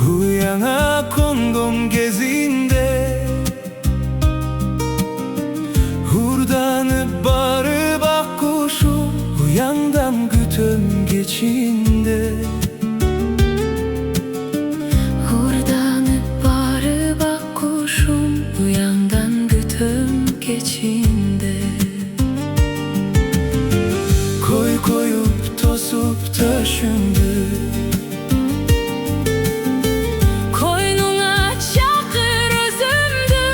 Uyanık kondum gezinde, hurdanıp barı bak kuşum, uyandan gütüm geçinde. Hurdanıp barı bak kuşum, uyandan gütüm geçinde. Koy koyup tosup taşındı, Koynuna çakır özümdü.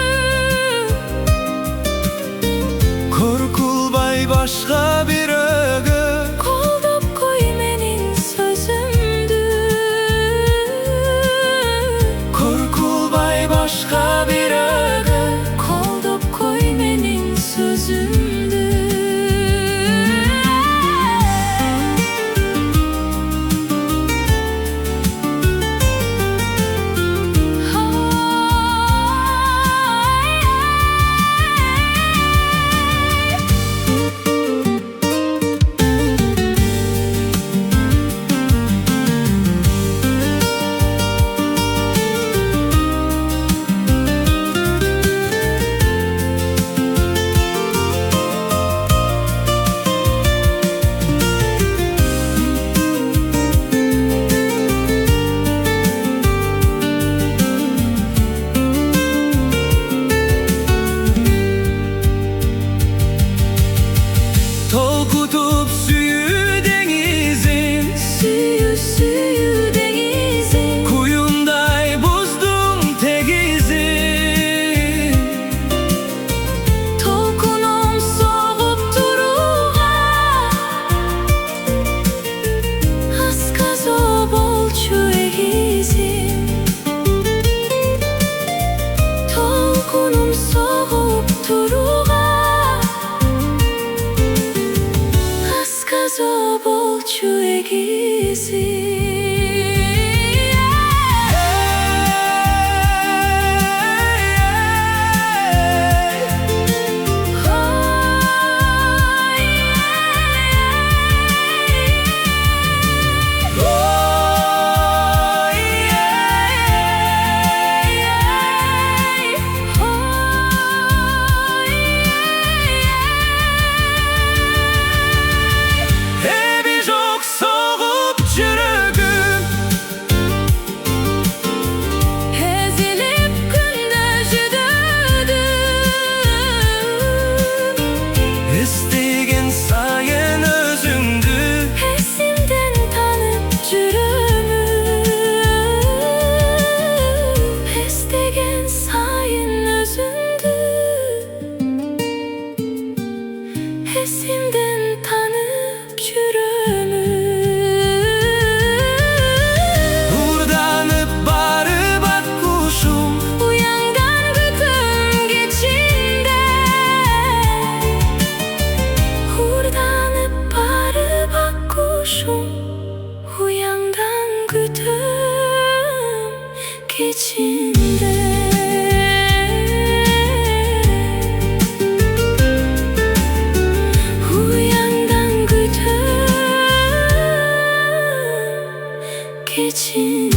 korkul bay başka bir ögü, Koldup koy menin sözümdü. korkul bay başka bir ögü. Koldup koy menin sözümdü. Tolkutup suyu denizin, Suyu denizin, kuyunday bozdum tegizin. tolkunum soğup duruğa, Askaz o bolçu egizin. Tolkunum soğup duruğa, Askaz o bolçu egizin. Evi çok soğuk çürügüm, Ezilip gündüz dödüm. isteğin sayın özündü. Esimden tanıp jürümü, Estegen sayın özündü. Esimden tanıp jürümü. Hurdanıp barı bak kuşum, Uyangan gütüm geçinde. Hurdanıp barı bak kuşum, uyangan gütüm geçinde. Uyangan gütüm geçinde.